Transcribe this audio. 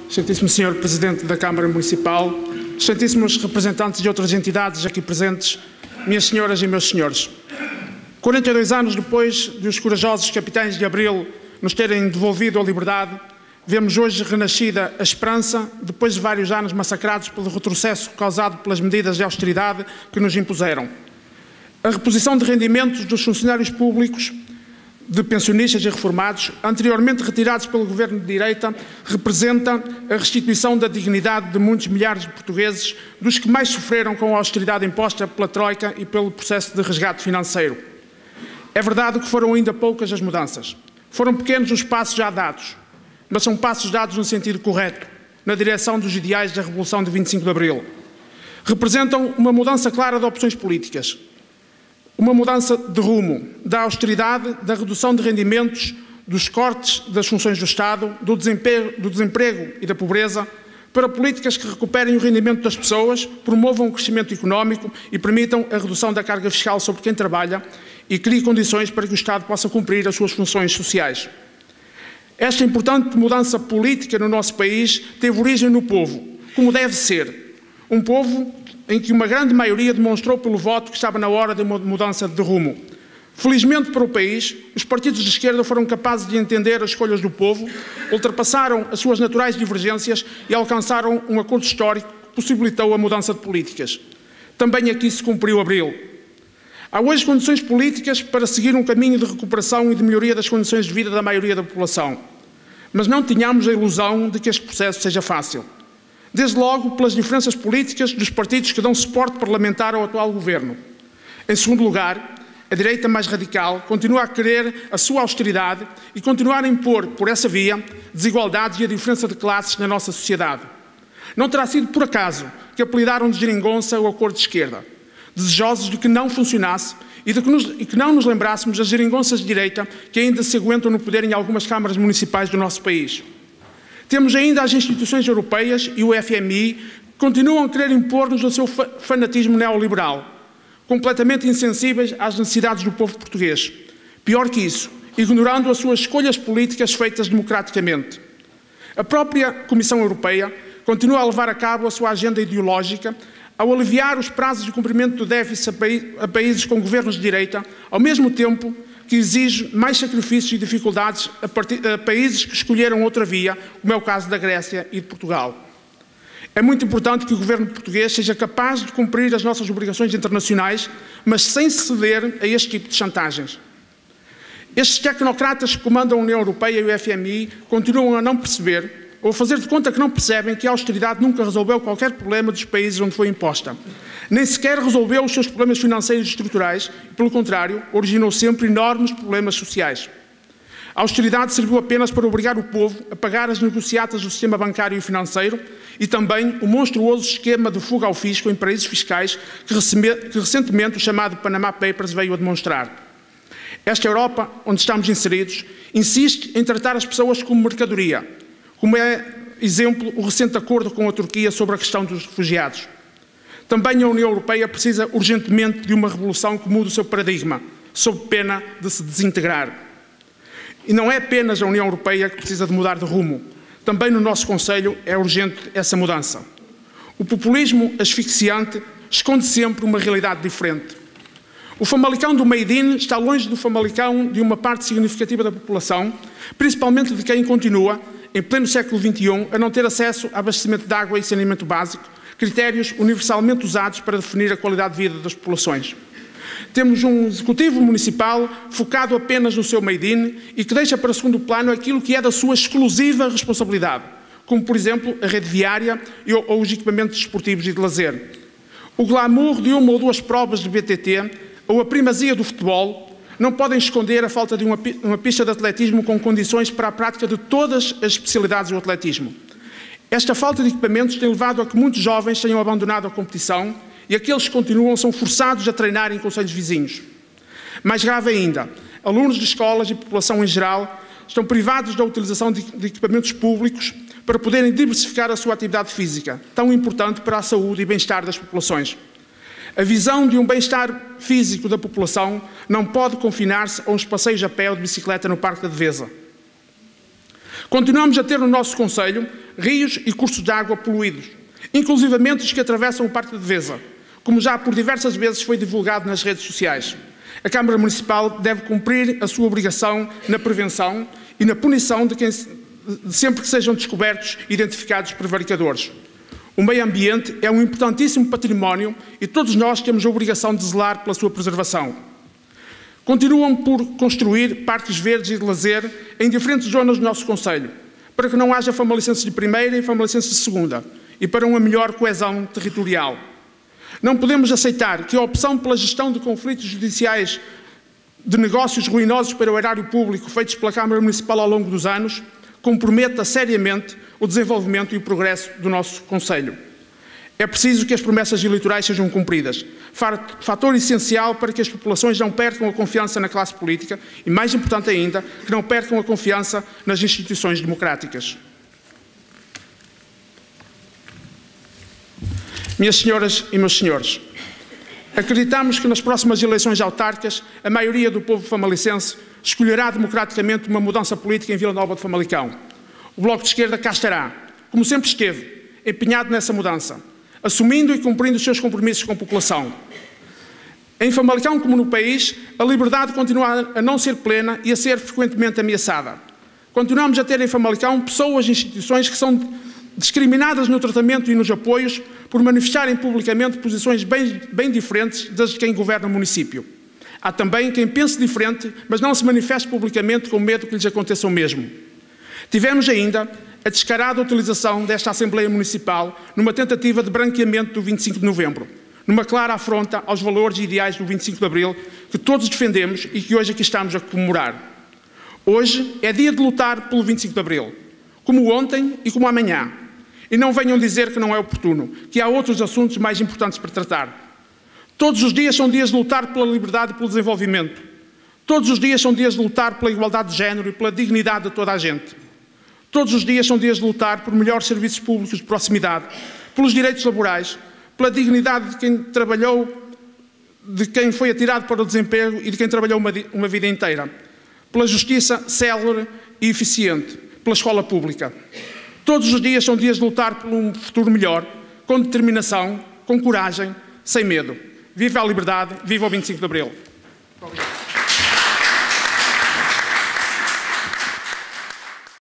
Excelentíssimo Sr. Presidente da Câmara Municipal, excelentíssimos representantes de outras entidades aqui presentes, minhas senhoras e meus senhores. 42 anos depois de os corajosos capitães de Abril nos terem devolvido a liberdade, vemos hoje renascida a esperança, depois de vários anos massacrados pelo retrocesso causado pelas medidas de austeridade que nos impuseram. A reposição de rendimentos dos funcionários públicos, de pensionistas e reformados, anteriormente retirados pelo governo de direita, representa a restituição da dignidade de muitos milhares de portugueses, dos que mais sofreram com a austeridade imposta pela Troika e pelo processo de resgate financeiro. É verdade que foram ainda poucas as mudanças. Foram pequenos os passos já dados, mas são passos dados no sentido correto, na direção dos ideais da Revolução de 25 de Abril. Representam uma mudança clara de opções políticas, uma mudança de rumo, da austeridade, da redução de rendimentos, dos cortes das funções do Estado, do desemprego e da pobreza, para políticas que recuperem o rendimento das pessoas, promovam o crescimento económico e permitam a redução da carga fiscal sobre quem trabalha e criem condições para que o Estado possa cumprir as suas funções sociais. Esta importante mudança política no nosso país teve origem no povo, como deve ser. Um povo em que uma grande maioria demonstrou pelo voto que estava na hora de uma mudança de rumo. Felizmente para o país, os partidos de esquerda foram capazes de entender as escolhas do povo, ultrapassaram as suas naturais divergências e alcançaram um acordo histórico que possibilitou a mudança de políticas. Também aqui se cumpriu Abril. Há hoje condições políticas para seguir um caminho de recuperação e de melhoria das condições de vida da maioria da população. Mas não tenhamos a ilusão de que este processo seja fácil. Desde logo pelas diferenças políticas dos partidos que dão suporte parlamentar ao atual governo. Em segundo lugar, a direita mais radical continua a querer a sua austeridade e continuar a impor, por essa via, desigualdades e a diferença de classes na nossa sociedade. Não terá sido por acaso que apelidaram de geringonça o acordo de esquerda, desejosos de que não funcionasse e que não nos lembrássemos das geringonças de direita que ainda se aguentam no poder em algumas câmaras municipais do nosso país. Temos ainda as instituições europeias e o FMI que continuam a querer impor-nos o seu fanatismo neoliberal, completamente insensíveis às necessidades do povo português. Pior que isso, ignorando as suas escolhas políticas feitas democraticamente. A própria Comissão Europeia continua a levar a cabo a sua agenda ideológica ao aliviar os prazos de cumprimento do déficit a países com governos de direita, ao mesmo tempo que exige mais sacrifícios e dificuldades a países que escolheram outra via, como é o caso da Grécia e de Portugal. É muito importante que o governo português seja capaz de cumprir as nossas obrigações internacionais, mas sem ceder a este tipo de chantagens. Estes tecnocratas que comandam a União Europeia e o FMI continuam a não perceber, ou a fazer de conta que não percebem, que a austeridade nunca resolveu qualquer problema dos países onde foi imposta. Nem sequer resolveu os seus problemas financeiros e estruturais, e, pelo contrário, originou sempre enormes problemas sociais. A austeridade serviu apenas para obrigar o povo a pagar as negociatas do sistema bancário e financeiro e também o monstruoso esquema de fuga ao fisco em paraísos fiscais que recentemente o chamado Panama Papers veio a demonstrar. Esta Europa, onde estamos inseridos, insiste em tratar as pessoas como mercadoria, como é exemplo o recente acordo com a Turquia sobre a questão dos refugiados. Também a União Europeia precisa urgentemente de uma revolução que mude o seu paradigma, sob pena de se desintegrar. E não é apenas a União Europeia que precisa de mudar de rumo. Também no nosso Conselho é urgente essa mudança. O populismo asfixiante esconde sempre uma realidade diferente. O famalicão do Made in está longe do famalicão de uma parte significativa da população, principalmente de quem continua, em pleno século XXI, a não ter acesso a abastecimento de água e saneamento básico, critérios universalmente usados para definir a qualidade de vida das populações. Temos um executivo municipal focado apenas no seu made in e que deixa para segundo plano aquilo que é da sua exclusiva responsabilidade, como, por exemplo, a rede viária ou os equipamentos desportivos e de lazer. O glamour de uma ou duas provas de BTT ou a primazia do futebol não podem esconder a falta de uma pista de atletismo com condições para a prática de todas as especialidades do atletismo. Esta falta de equipamentos tem levado a que muitos jovens tenham abandonado a competição e aqueles que continuam são forçados a treinar em concelhos vizinhos. Mais grave ainda, alunos de escolas e população em geral estão privados da utilização de equipamentos públicos para poderem diversificar a sua atividade física, tão importante para a saúde e bem-estar das populações. A visão de um bem-estar físico da população não pode confinar-se a uns passeios a pé ou de bicicleta no Parque da Devesa. Continuamos a ter no nosso concelho rios e cursos de água poluídos, inclusivamente os que atravessam o Parque de Devesa, como já por diversas vezes foi divulgado nas redes sociais. A Câmara Municipal deve cumprir a sua obrigação na prevenção e na punição de quem, sempre que sejam descobertos e identificados prevaricadores. O meio ambiente é um importantíssimo património e todos nós temos a obrigação de zelar pela sua preservação. Continuam por construir parques verdes e de lazer em diferentes zonas do nosso concelho, para que não haja famalicenses de primeira e famalicenses de segunda, e para uma melhor coesão territorial. Não podemos aceitar que a opção pela gestão de conflitos judiciais de negócios ruinosos para o erário público feitos pela Câmara Municipal ao longo dos anos comprometa seriamente o desenvolvimento e o progresso do nosso concelho. É preciso que as promessas eleitorais sejam cumpridas, fator essencial para que as populações não percam a confiança na classe política e, mais importante ainda, que não percam a confiança nas instituições democráticas. Minhas senhoras e meus senhores, acreditamos que nas próximas eleições autárquicas a maioria do povo famalicense escolherá democraticamente uma mudança política em Vila Nova de Famalicão. O Bloco de Esquerda cá estará, como sempre esteve, empenhado nessa mudança, assumindo e cumprindo os seus compromissos com a população. Em Famalicão, como no país, a liberdade continua a não ser plena e a ser frequentemente ameaçada. Continuamos a ter em Famalicão pessoas e instituições que são discriminadas no tratamento e nos apoios por manifestarem publicamente posições bem diferentes das de quem governa o município. Há também quem pense diferente, mas não se manifeste publicamente com medo que lhes aconteça o mesmo. Tivemos ainda a descarada utilização desta Assembleia Municipal numa tentativa de branqueamento do 25 de novembro, numa clara afronta aos valores e ideais do 25 de abril que todos defendemos e que hoje aqui estamos a comemorar. Hoje é dia de lutar pelo 25 de abril, como ontem e como amanhã. E não venham dizer que não é oportuno, que há outros assuntos mais importantes para tratar. Todos os dias são dias de lutar pela liberdade e pelo desenvolvimento. Todos os dias são dias de lutar pela igualdade de género e pela dignidade de toda a gente. Todos os dias são dias de lutar por melhores serviços públicos de proximidade, pelos direitos laborais, pela dignidade de quem trabalhou, de quem foi atirado para o desemprego e de quem trabalhou uma vida inteira, pela justiça célere e eficiente, pela escola pública. Todos os dias são dias de lutar por um futuro melhor, com determinação, com coragem, sem medo. Viva a liberdade, viva o 25 de abril. Muito obrigado.